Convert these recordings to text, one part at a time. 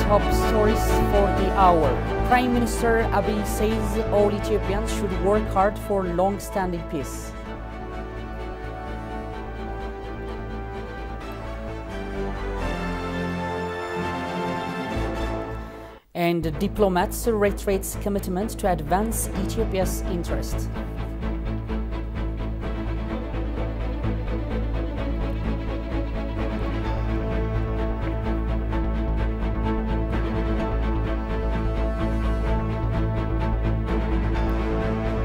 top stories for the hour. Prime Minister Abiy says all Ethiopians should work hard for long-standing peace. And diplomats reiterates commitment to advance Ethiopia's interest.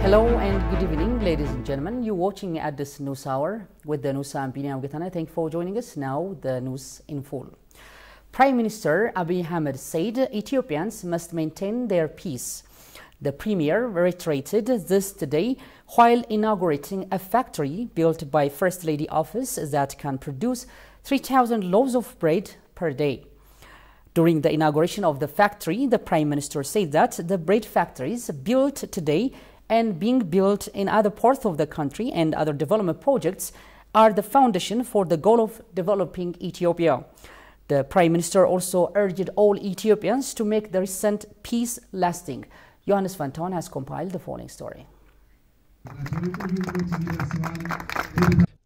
Hello and good evening, ladies and gentlemen. You're watching at this news hour with the news. I'm Binyam Getana. Thank you for joining us. Now the news in full. Prime Minister Abiy Ahmed said Ethiopians must maintain their peace. The Premier reiterated this today while inaugurating a factory built by First Lady office that can produce 3,000 loaves of bread per day. During the inauguration of the factory, the Prime Minister said that the bread factories built today and being built in other parts of the country and other development projects are the foundation for the goal of developing Ethiopia. The Prime Minister also urged all Ethiopians to make the recent peace lasting. Johannes Fanton has compiled the following story.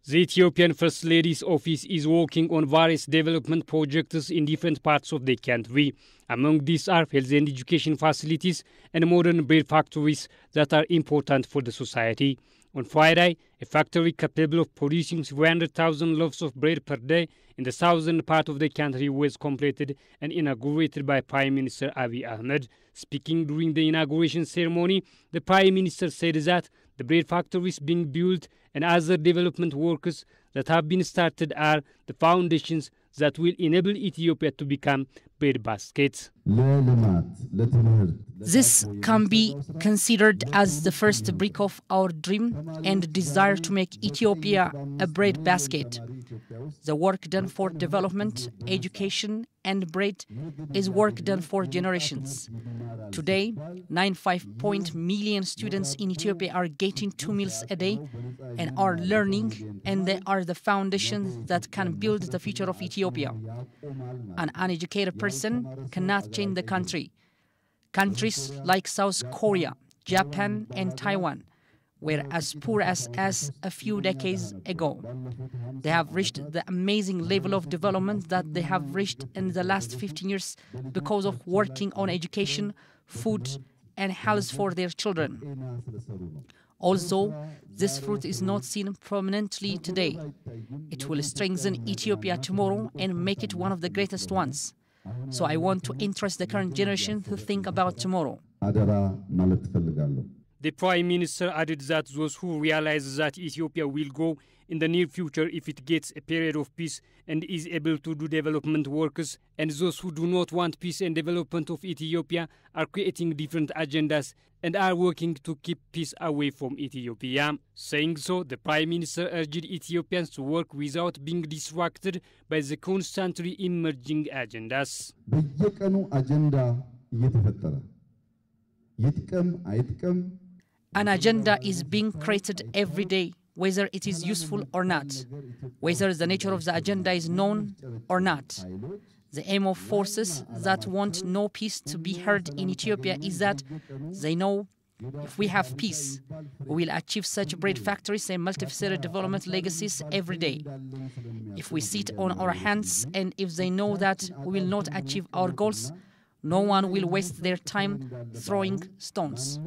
The Ethiopian First Lady's office is working on various development projects in different parts of the country. Among these are health and education facilities and modern bread factories that are important for the society. On Friday, a factory capable of producing 300,000 loaves of bread per day in the southern part of the country was completed and inaugurated by Prime Minister Abiy Ahmed. Speaking during the inauguration ceremony, the Prime Minister said that the bread factories being built and other development works that have been started are the foundations that will enable Ethiopia to become bread baskets. This can be considered as the first brick of our dream and desire to make Ethiopia a bread basket. The work done for development, education, and bread is work done for generations. Today, 9.5 million students in Ethiopia are getting 2 meals a day and are learning, and they are the foundations that can build the future of Ethiopia. An uneducated person cannot change the country. Countries like South Korea, Japan, and Taiwan were as poor as a few decades ago. They have reached the amazing level of development that they have reached in the last 15 years because of working on education, food, and health for their children. Although this fruit is not seen prominently today, it will strengthen Ethiopia tomorrow and make it one of the greatest ones. So I want to interest the current generation to think about tomorrow. The Prime Minister added that those who realize that Ethiopia will grow in the near future if it gets a period of peace and is able to do development works, and those who do not want peace and development of Ethiopia are creating different agendas and are working to keep peace away from Ethiopia. Saying so, the Prime Minister urged Ethiopians to work without being distracted by the constantly emerging agendas. An agenda is being created every day, whether it is useful or not, whether the nature of the agenda is known or not. The aim of forces that want no peace to be heard in Ethiopia is that they know if we have peace, we will achieve such bread factories and multifaceted development legacies every day. If we sit on our hands and if they know that we will not achieve our goals, no one will waste their time throwing stones.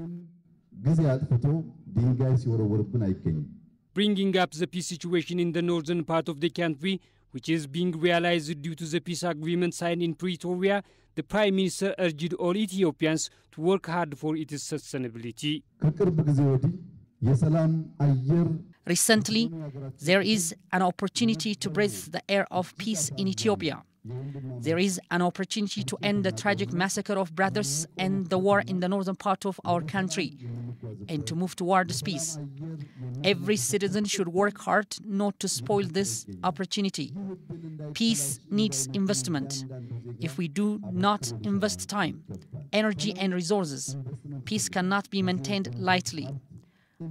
Bringing up the peace situation in the northern part of the country, which is being realized due to the peace agreement signed in Pretoria, the Prime Minister urged all Ethiopians to work hard for its sustainability. Recently, there is an opportunity to breathe the air of peace in Ethiopia. There is an opportunity to end the tragic massacre of brothers and the war in the northern part of our country and to move towards peace. Every citizen should work hard not to spoil this opportunity. Peace needs investment. If we do not invest time, energy and resources, peace cannot be maintained lightly.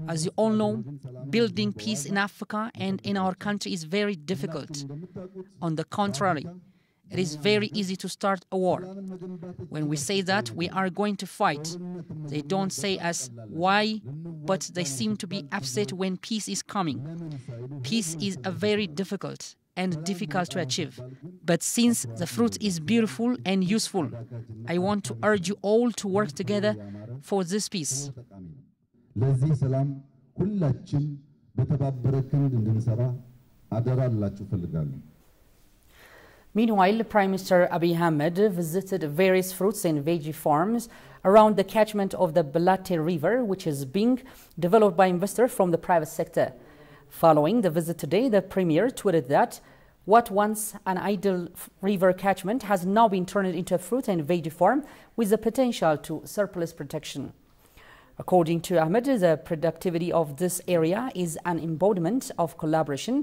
As you all know, building peace in Africa and in our country is very difficult. On the contrary, It is very easy to start a war. When we say that we are going to fight, they don't say us why, but they seem to be upset when peace is coming. Peace is very difficult to achieve. But since the fruit is beautiful and useful, I want to urge you all to work together for this peace. ለዚህ ሰላም ሁላችን በተባበረ ክንድ እንድንሰራ አደራ ላችሁ ፈልጋለሁ። Meanwhile, Prime Minister Abiy Ahmed visited various fruits and veggie farms around the catchment of the Balate River, which is being developed by investors from the private sector. Following the visit today, the Premier tweeted that what once an idle river catchment has now been turned into a fruit and veggie farm with the potential to surplus protection. According to Ahmed, the productivity of this area is an embodiment of collaboration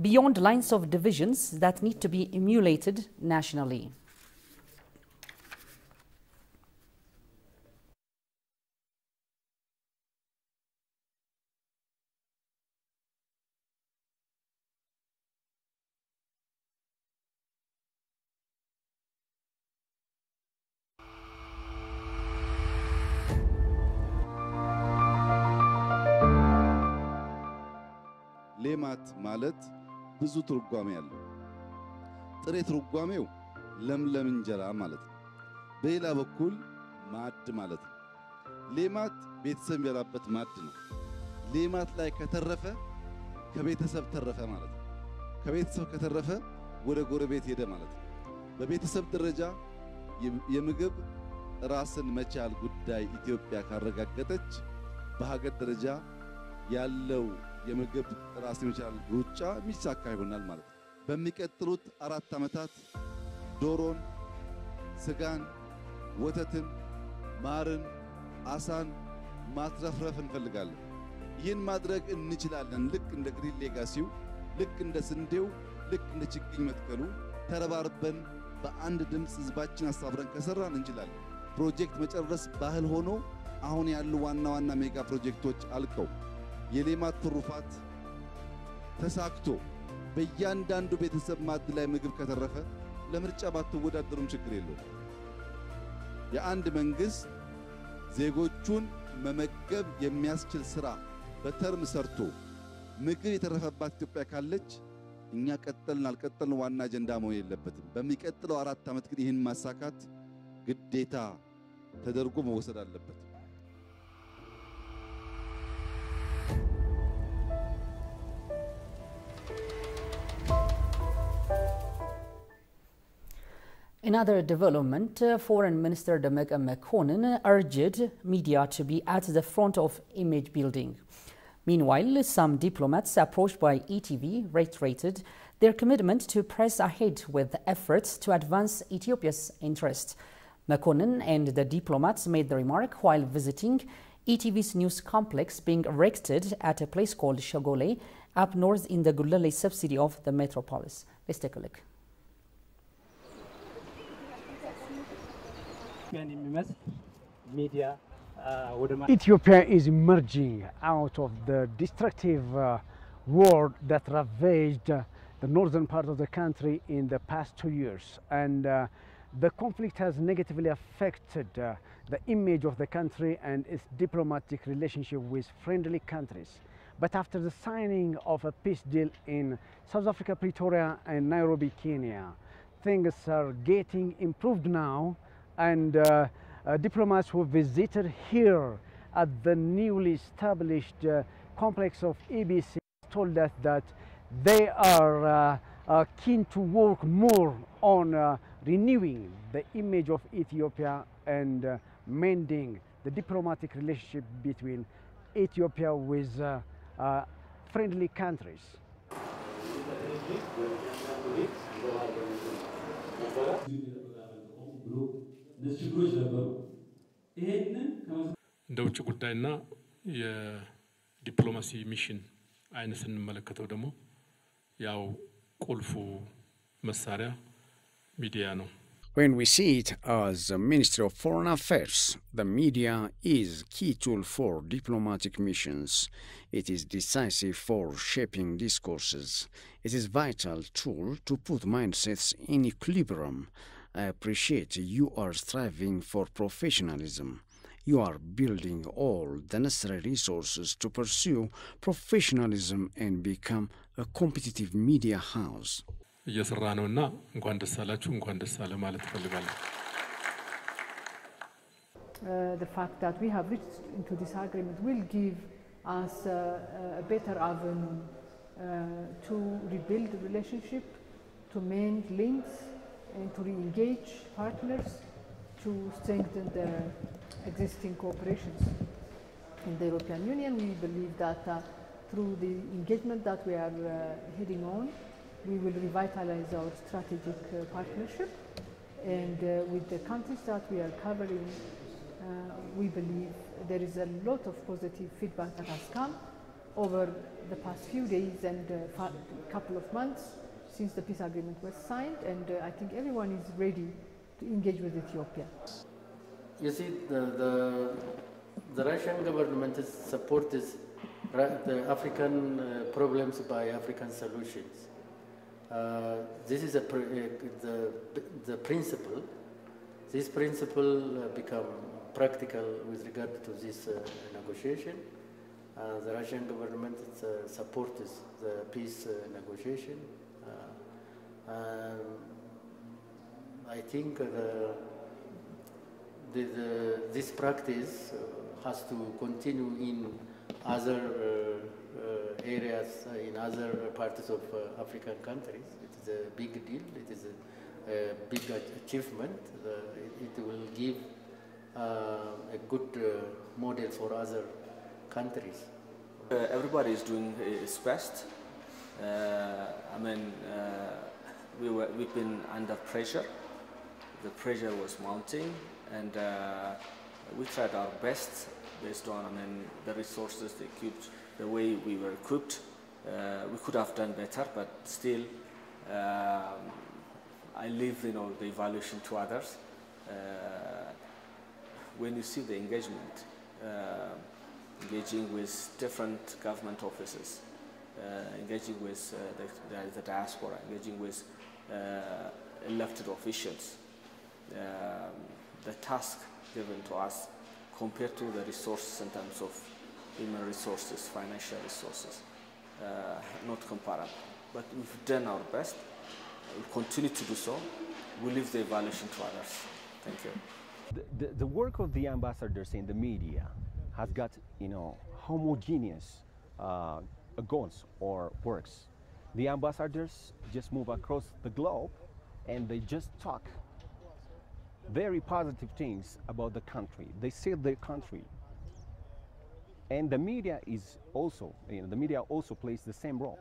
beyond lines of divisions that need to be emulated nationally. ሌማት ማለት ብዙ ትርጓሜ ያለው ጥሬ ትርጓሜው ለምለም እንጀራ ማለት ነው። በሌላ በኩል ማድ ማለት ነው። ሌማት ቤተሰብ የሚበላበት ማድ ነው። ሌማት ላይ ከተረፈ ከቤተሰብ ተረፈ ማለት ነው። ከቤተሰብ ከተረፈ ወደ ጎረቤት ሄደ ማለት ነው። በቤተሰብ ደረጃ የምግብ ራስን መቻል ጉዳይ ኢትዮጵያ ካረጋገጠች በሀገር ደረጃ ያለው የምግብ ራስን መቻል ሩጫ ሚሳካ ይሆናል ማለት ነው። በሚቀጥሉት 4 ዓመታት ዶሮን፣ ስጋን፣ ወተትን፣ ማርን፣ አሳን ማትረፍረፍ እንፈልጋለን። ይህን ማድረግ እንችላለን። ልክ እንደ ግሪን ሌጋሲው፣ ልክ እንደ ስንዴው፣ ልክ እንደ ችግኝ መትከሉ ተረባርበን በአንድ ድምጽ ህዝባችን አሳብረን ከሰራን እንችላለን። ፕሮጀክት መጨረስ ባህል ሆኖ አሁን ያሉ ዋና ሜጋ ፕሮጀክቶች አልቀው የሌማት ትሩፋት ተሳክቶ በእያንዳንዱ ቤተሰብ ማድ ላይ ምግብ ከተረፈ ለምርጫ ባትወዳደሩም ችግር የለውም። የአንድ መንግስት ዜጎቹን መመገብ የሚያስችል ስራ በተርም ሰርቶ ምግብ የተረፈባት ኢትዮጵያ ካለች እኛ ቀጠልን አልቀጠልን ዋና አጀንዳ መሆን የለበትም። በሚቀጥለው 4 ዓመት ግን ይህን ማሳካት ግዴታ ተደርጎ መወሰድ አለበት። In other development, Foreign Minister Demeke Mekonnen urged media to be at the front of image building. Meanwhile, some diplomats approached by ETV reiterated their commitment to press ahead with efforts to advance Ethiopia's interests. Mekonnen and the diplomats made the remark while visiting ETV's news complex being erected at a place called Shogole, up north in the Gulale subsidy of the metropolis. Let's take a look. Ethiopia is emerging out of the destructive war that ravaged the northern part of the country in the past 2 years, and the conflict has negatively affected the image of the country and its diplomatic relationship with friendly countries. But after the signing of a peace deal in South Africa, Pretoria and Nairobi, Kenya, things are getting improved now, and diplomats who visited here at the newly established complex of EBC told us that they are keen to work more on renewing the image of Ethiopia and mending the diplomatic relationship between Ethiopia with friendly countries. እንደ ውጭ ጉዳይና የዲፕሎማሲ ሚሽን አይነት ስንመለከተው ደግሞ ያው ቁልፉ መሳሪያ ሚዲያ ነው። When we see it as a Ministry of Foreign Affairs, the media is a key tool for diplomatic missions. It is decisive for shaping discourses. It is a vital tool to put mindsets in equilibrium. I appreciate you are striving for professionalism. You are building all the necessary resources to pursue professionalism and become a competitive media house. እየሰራ ነውና እንኳን ደስ አላችሁ እንኳን ደስ አለ ማለት ፈልጋለሁ። The fact that we have reached into this agreement will give us a better avenue to rebuild the relationship, to mend links, and to re-engage partners, to strengthen the existing cooperations. In the European Union, we believe that through the engagement that we are heading on, we will revitalize our strategic partnership, and with the countries that we are covering, we believe there is a lot of positive feedback that has come over the past few days and couple of months since the peace agreement was signed, and I think everyone is ready to engage with Ethiopia. You see, the Russian government supports the African problems by African solutions. This is the principle. This principle become practical with regard to this negotiation. The Russian government supports the peace negotiation. I think this practice has to continue in other areas, in other parts of African countries. It is a big deal. It is a big achievement. It will give a good model for other countries. Everybody is doing his best. We've been under pressure. The pressure was mounting, and we tried our best based on the resources, the way we were equipped. We could have done better, but still, I leave the evaluation to others. When you see the engagement, engaging with different government offices, engaging with the diaspora, engaging with elected officials, the task given to us compared to the resources in terms of human resources, financial resources, not comparable. But we've done our best. We'll continue to do so. We'll leave the evaluation to others. Thank you. The work of the ambassadors in the media has got, homogeneous goals or works. The ambassadors just move across the globe and they just talk very positive things about the country. They say their country. And the media is also, the media also plays the same role.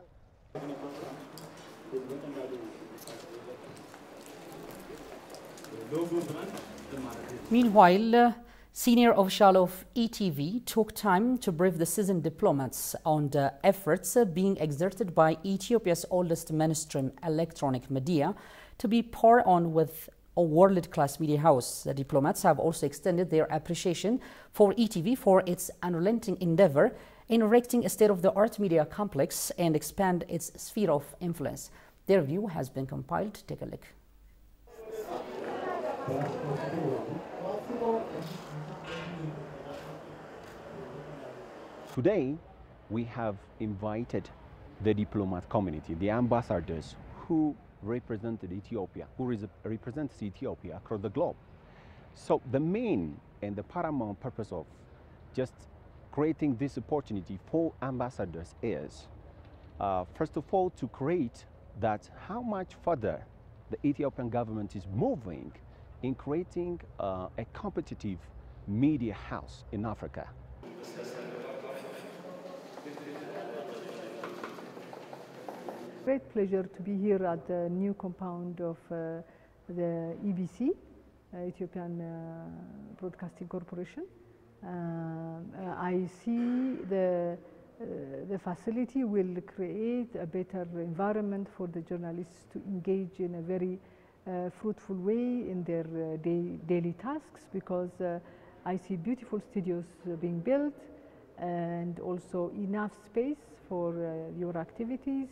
Meanwhile, senior official of ETV took time to brief the seasoned diplomats on the efforts being exerted by Ethiopia's oldest mainstream electronic media to be part on with a world-class media house. The diplomats have also extended their appreciation for ETV for its unrelenting endeavor in erecting a state-of-the-art media complex and expand its sphere of influence. Their view has been compiled. Take a look. Today, we have invited the diplomat community, the ambassadors who represented Ethiopia, who represents Ethiopia across the globe. So the main and the paramount purpose of just creating this opportunity for ambassadors is, first of all, to create that how much further the Ethiopian government is moving in creating a competitive media house in Africa. Great pleasure to be here at the new compound of the EBC, Ethiopian Broadcasting Corporation. I see the facility will create a better environment for the journalists to engage in a very fruitful way in their daily tasks, because I see beautiful studios being built and also enough space for your activities,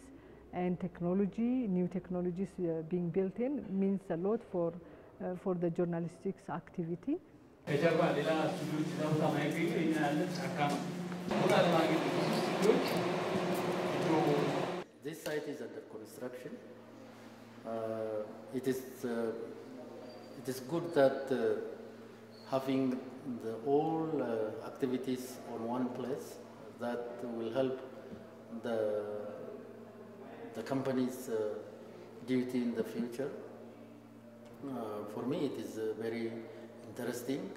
and technology, new technologies being built in means a lot for the journalistics activity. This site is under construction. It is good that having all activities on one place, that will help the company's duty in the future. For me, it is very interesting,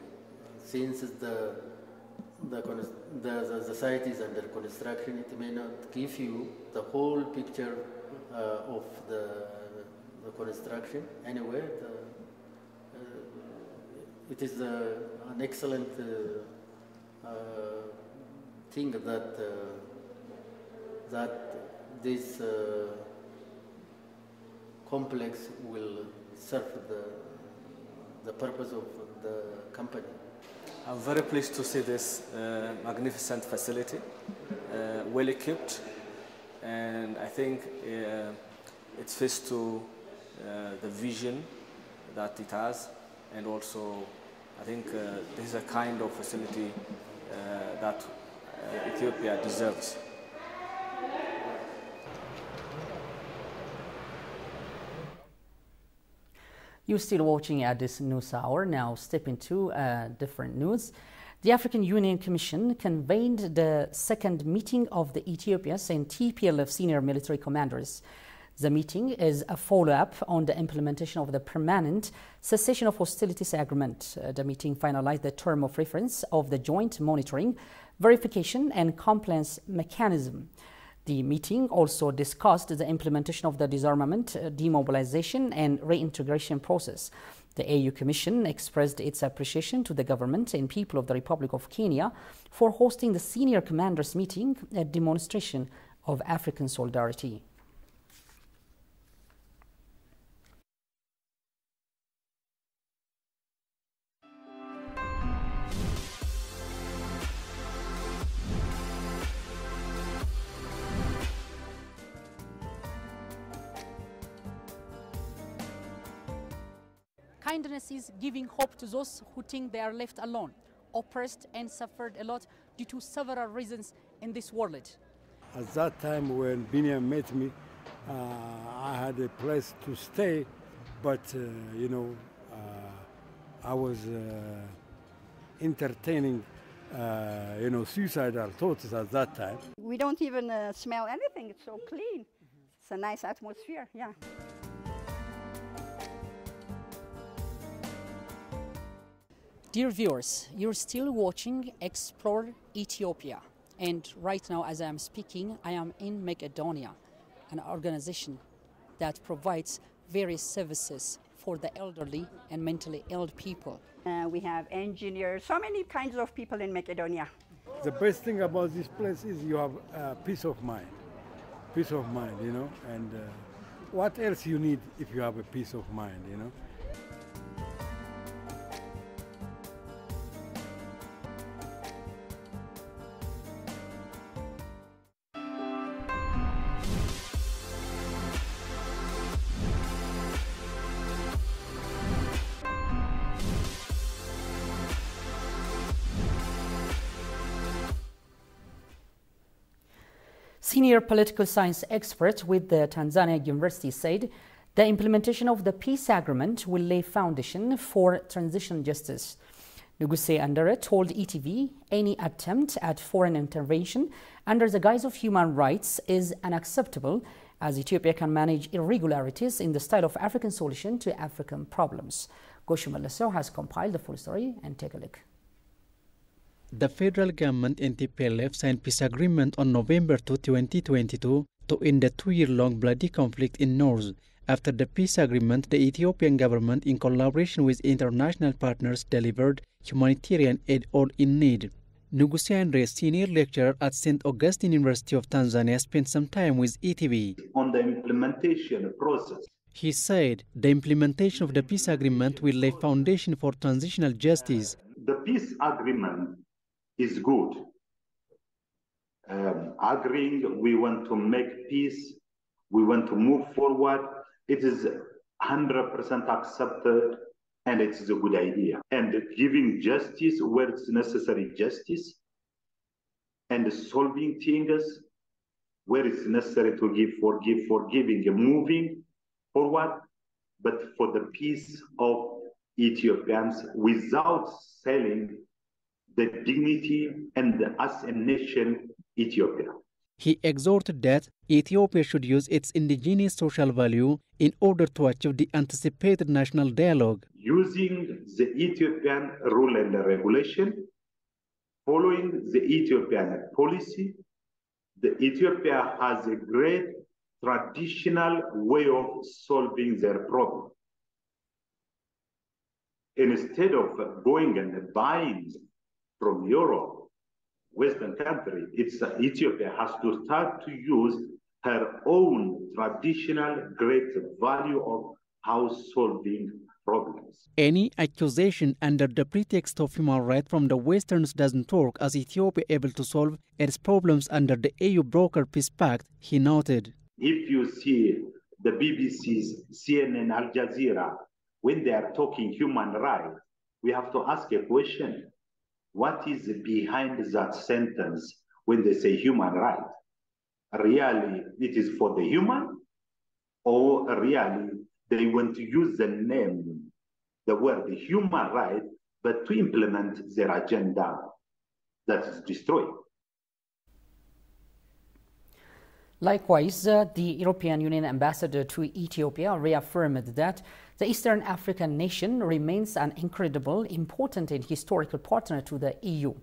since the site is under construction. It may not give you the whole picture of the construction. Anyway, it is an excellent thing that this complex will serve the purpose of the company. I'm very pleased to see this magnificent facility, well equipped, and I think it fits to the vision that it has, and also I think this is a kind of facility that Ethiopia deserves. You're still watching at this news hour. Now step into different news. The African Union Commission convened the second meeting of the Ethiopia's and TPLF senior military commanders. The meeting is a follow-up on the implementation of the permanent cessation of hostilities agreement. The meeting finalized the term of reference of the joint monitoring, verification and compliance mechanism. The meeting also discussed the implementation of the disarmament, demobilization and reintegration process. The AU Commission expressed its appreciation to the government and people of the Republic of Kenya for hosting the senior commanders meeting, a demonstration of African solidarity. Kindness is giving hope to those who think they are left alone, oppressed and suffered a lot due to several reasons in this world. At that time when Binyam met me, I had a place to stay, but I was entertaining suicidal thoughts at that time. We don't even smell anything, it's so clean. It's a nice atmosphere, yeah. Dear viewers, you're still watching Explore Ethiopia. And right now, as I am speaking, I am in Macedonia, an organization that provides various services for the elderly and mentally ill people. We have engineers, so many kinds of people in Macedonia. The best thing about this place is you have peace of mind. Peace of mind, and what else you need if you have a peace of mind, Senior political science expert with the Tanzania University said the implementation of the peace agreement will lay foundation for transitional justice. Nuguse Andere told ETV any attempt at foreign intervention under the guise of human rights is unacceptable, as Ethiopia can manage irregularities in the style of African solution to African problems. Goshu Maleso has compiled the full story, and take a look. The federal government and TPLF signed peace agreement on November 2, 2022 to end the 2-year-long bloody conflict in North. After the peace agreement, the Ethiopian government, in collaboration with international partners, delivered humanitarian aid all in need. Nuguse Andre, senior lecturer at St. Augustine University of Tanzania, spent some time with ETV. On the implementation process, He said the implementation of the peace agreement will lay foundation for transitional justice. The peace agreement is good. Agreeing we want to make peace, we want to move forward. It is 100% accepted and it is a good idea. And giving justice where it's necessary justice and solving things where it's necessary to forgiving and moving forward, but for the peace of Ethiopians without selling the dignity and as a nation, Ethiopia. He exhorted that Ethiopia should use its indigenous social value in order to achieve the anticipated national dialogue. Using the Ethiopian rule and regulation, following the Ethiopian policy, the Ethiopia has a great traditional way of solving their problem. Instead of going and buying from Europe, Western country, Ethiopia has to start to use her own traditional great value of how solving problems. Any accusation under the pretext of human rights from the Westerns doesn't work, as Ethiopia able to solve its problems under the EU broker peace pact, he noted. If you see the BBC's, CNN, Al Jazeera, when they are talking human rights, we have to ask a question. What is behind that sentence when they say human rights? Really, it is for the human? Or really, they want to use the name, the word human right, but to implement their agenda that is destroyed? Likewise, the European Union ambassador to Ethiopia reaffirmed that the Eastern African nation remains an incredible, important and historical partner to the EU.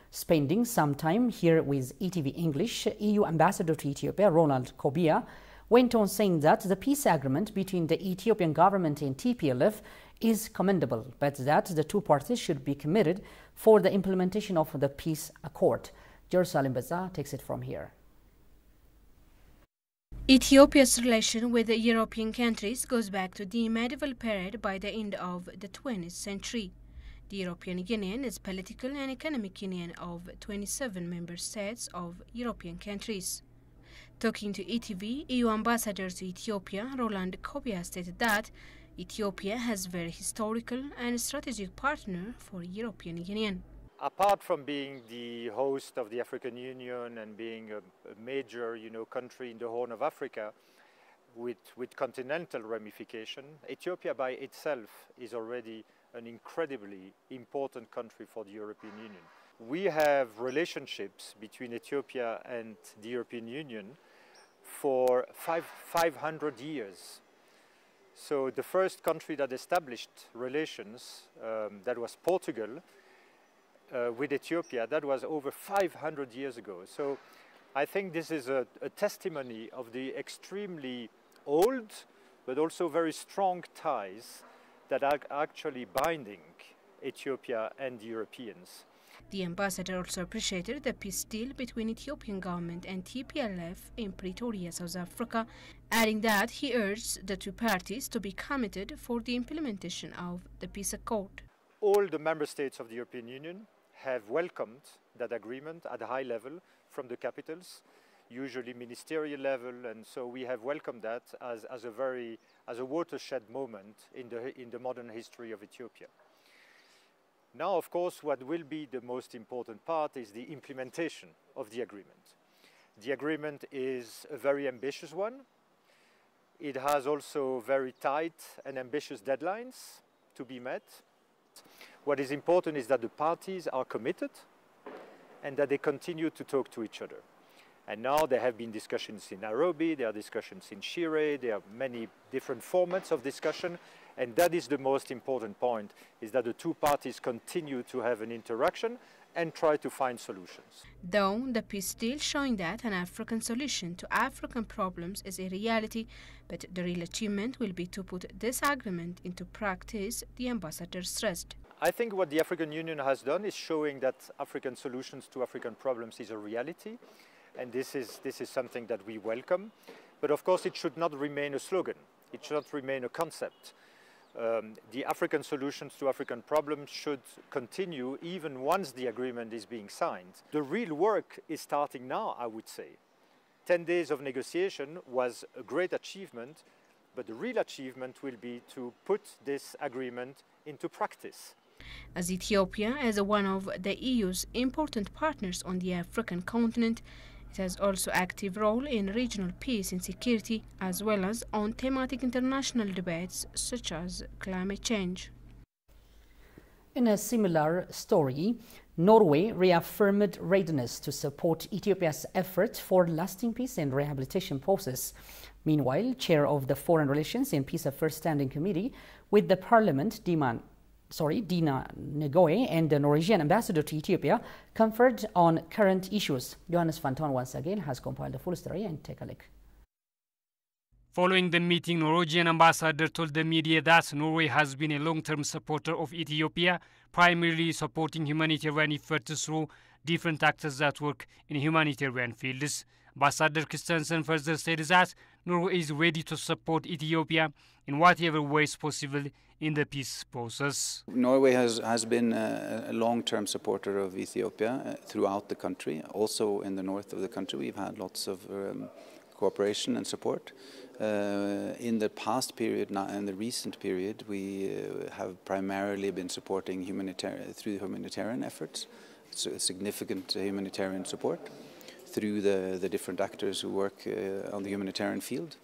Spending some time here with ETV English, EU ambassador to Ethiopia, Ronald Kobia, went on saying that the peace agreement between the Ethiopian government and TPLF is commendable, but that the two parties should be committed for the implementation of the peace accord. Jerusalem Baza takes it from here. Ethiopia's relation with the European countries goes back to the medieval period by the end of the 20th century. The European Union is a political and economic union of 27 member states of European countries. Talking to ETV, EU ambassador to Ethiopia, Roland Kobia, stated that Ethiopia has a very historical and strategic partner for the European Union. Apart from being the host of the African Union and being a major, country in the Horn of Africa with continental ramification, Ethiopia by itself is already an incredibly important country for the European Union. We have relationships between Ethiopia and the European Union for 500 years. So the first country that established relations, that was Portugal, with Ethiopia, that was over 500 years ago. So I think this is a testimony of the extremely old, but also very strong ties that are actually binding Ethiopia and the Europeans. The ambassador also appreciated the peace deal between Ethiopian government and TPLF in Pretoria, South Africa, adding that he urged the two parties to be committed for the implementation of the peace accord. All the member states of the European Union have welcomed that agreement at a high level from the capitals, usually ministerial level, and so we have welcomed that as a watershed moment in the modern history of Ethiopia. Now, of course, what will be the most important part is the implementation of the agreement. The agreement is a very ambitious one. It has also very tight and ambitious deadlines to be met. What is important is that the parties are committed and that they continue to talk to each other. And now there have been discussions in Nairobi, there are discussions in Shire, there are many different formats of discussion, and that is the most important point, is that the two parties continue to have an interaction and try to find solutions. Though the peace deal showing that an African solution to African problems is a reality, but the real achievement will be to put this agreement into practice, the ambassador stressed. I think what the African Union has done is showing that African solutions to African problems is a reality, and this is something that we welcome. But of course it should not remain a slogan. It should not remain a concept. The African solutions to African problems should continue even once the agreement is being signed. The real work is starting now, I would say. 10 days of negotiation was a great achievement, but the real achievement will be to put this agreement into practice. As Ethiopia is one of the EU's important partners on the African continent, it has also active role in regional peace and security, as well as on thematic international debates such as climate change. In a similar story, Norway reaffirmed readiness to support Ethiopia's effort for lasting peace and rehabilitation process. Meanwhile, chair of the Foreign Relations and Peace Affairs Standing Committee with the Parliament, Dina Ngoe, and the Norwegian ambassador to Ethiopia conferred on current issues. Johannes Fanton once again has compiled the full story, and take a look. Following the meeting, Norwegian ambassador told the media that Norway has been a long-term supporter of Ethiopia, primarily supporting humanitarian efforts through different actors that work in humanitarian fields. Ambassador Christensen further said that Norway is ready to support Ethiopia in whatever ways possible in the peace process. Norway has been a long-term supporter of Ethiopia throughout the country. Also in the north of the country, we've had lots of cooperation and support. In the past period, now in the recent period, we have primarily been supporting through humanitarian efforts, so significant humanitarian support through the different actors who work on the humanitarian field.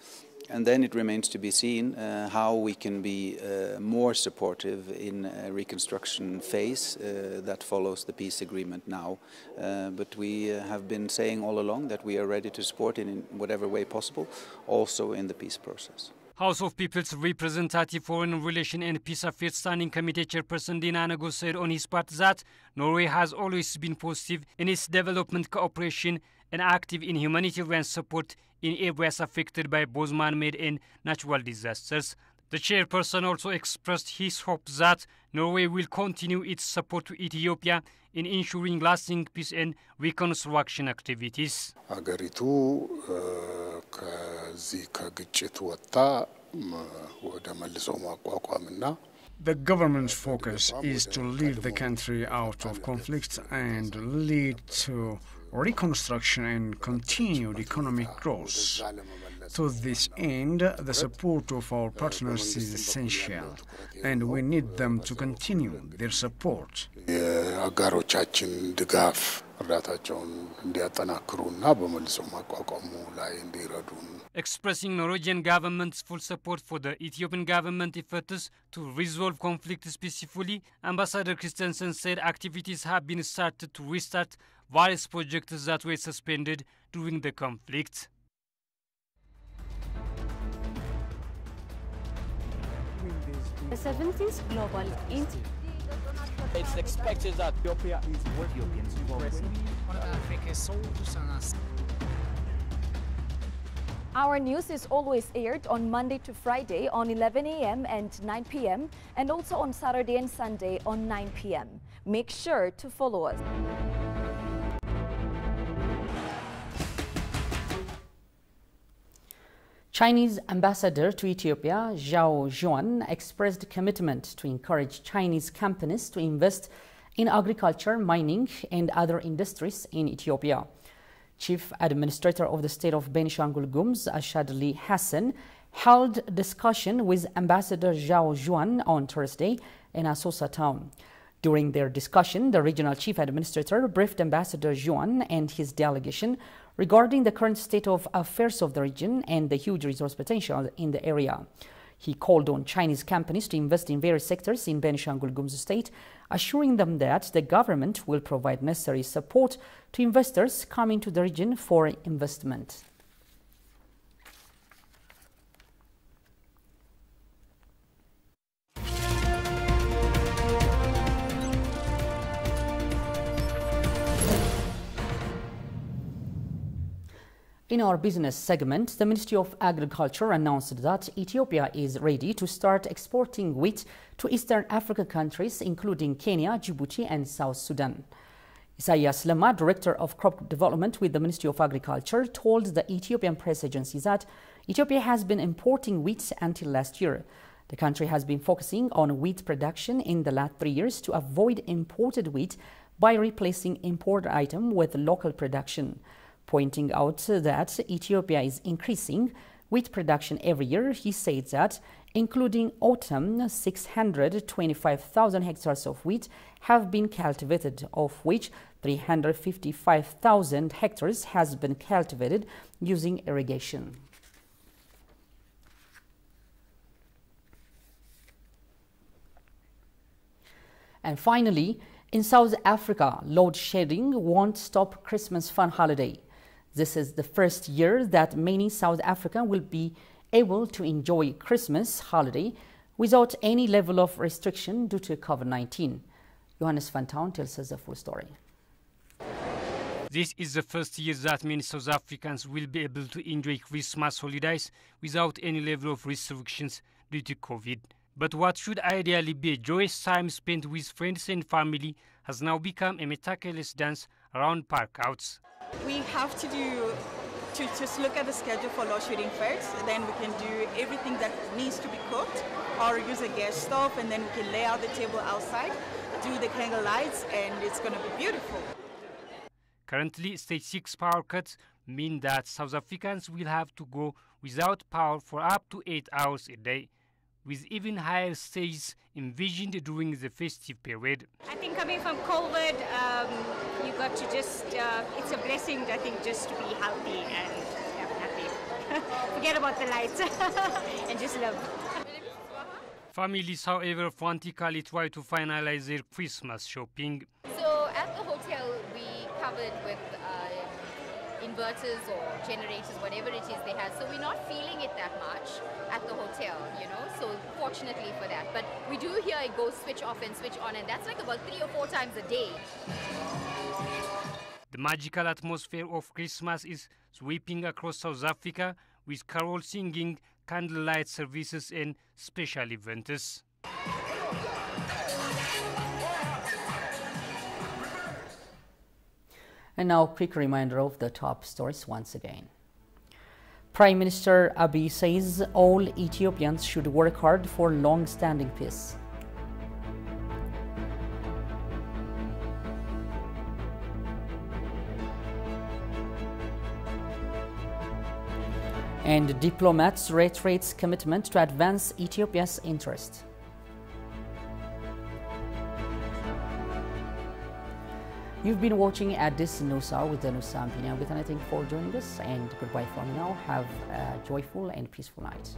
And then it remains to be seen how we can be more supportive in a reconstruction phase that follows the peace agreement now. But we have been saying all along that we are ready to support in whatever way possible, also in the peace process. House of People's Representative Foreign Relations and Peace Affairs Standing Committee Chairperson Dina Ngoe said on his part that Norway has always been positive in its development cooperation and active in humanitarian support in areas affected by both man-made and natural disasters. The chairperson also expressed his hope that Norway will continue its support to Ethiopia in ensuring lasting peace and reconstruction activities. አገሪቱ ከዚህ ከግጭት ወጣ ወደ መልሶ ማቋቋምና The government's focus is to lead the country out of conflict and lead to reconstruction and continued economic growth. To this end, the support of our partners is essential, and we need them to continue their support. የአጋሮቻችን ድጋፍ እርዳታቸውን እንዲያጠናክሩና በመልሶ ማቋቋሙ ላይ እንዲረዱን Expressing Norwegian government's full support for the Ethiopian government efforts to resolve conflicts peacefully, Ambassador Christensen said activities have been started to restart various projects that were suspended during the conflict. The 17th Global It's expected that Ethiopia is Ethiopians Our news is always aired on Monday to Friday on 11 a.m. and 9 p.m. and also on Saturday and Sunday on 9 p.m. Make sure to follow us. Chinese ambassador to Ethiopia, Zhao Juan, expressed commitment to encourage Chinese companies to invest in agriculture, mining, and other industries in Ethiopia. Chief Administrator of the state of Benishangul Gumuz, Ashadli Hassan, held discussion with Ambassador Zhao Juan on Thursday in Asosa town. During their discussion, the regional chief administrator briefed Ambassador Juan and his delegation regarding the current state of affairs of the region and the huge resource potential in the area. He called on Chinese companies to invest in various sectors in Benishangul Gumuz state, assuring them that the government will provide necessary support to investors coming to the region for investment. In our business segment, the Ministry of Agriculture announced that Ethiopia is ready to start exporting wheat to Eastern African countries, including Kenya, Djibouti, and South Sudan. Isaias Lema, Director of Crop Development with the Ministry of Agriculture, told the Ethiopian press agency that Ethiopia has been importing wheat until last year. The country has been focusing on wheat production in the last 3 years to avoid imported wheat by replacing imported items with local production. Pointing out that Ethiopia is increasing wheat production every year, he said that, including autumn, 625,000 hectares of wheat have been cultivated, of which 355,000 hectares has been cultivated using irrigation. And finally, in South Africa, load shedding won't stop Christmas fun holiday. This is the first year that many South Africans will be able to enjoy Christmas holiday without any level of restriction due to COVID-19. Johannes van Town tells us the full story. This is the first year that many South Africans will be able to enjoy Christmas holidays without any level of restrictions due to COVID. But what should ideally be a joyous time spent with friends and family has now become a meticulous dance around park outs. We have to just look at the schedule for load shedding first, and then we can do everything that needs to be cooked, or use a gas stove, and then we can lay out the table outside, do the candle lights, and it's going to be beautiful. Currently, stage 6 power cuts mean that South Africans will have to go without power for up to 8 hours a day, with even higher stages envisioned during the festive period. I think coming from COVID, you got to just, it's a blessing, I think, just to be healthy and happy. Forget about the lights and just love. Families, however, frantically try to finalize their Christmas shopping. So at the hotel, we covered with inverters or generators, whatever it is they have. So we're not feeling it that much at the hotel, you know, so fortunately for that. But we do hear it goes switch off and switch on, and that's like about 3 or 4 times a day. The magical atmosphere of Christmas is sweeping across South Africa with carol singing, candlelight services and special events. And now a quick reminder of the top stories once again. Prime Minister Abiy says all Ethiopians should work hard for long-standing peace. And diplomats reiterate commitment to advance Ethiopia's interest. You've been watching at this news hour with the News Ampina. Thank you for joining us, and goodbye from now. Have a joyful and peaceful night.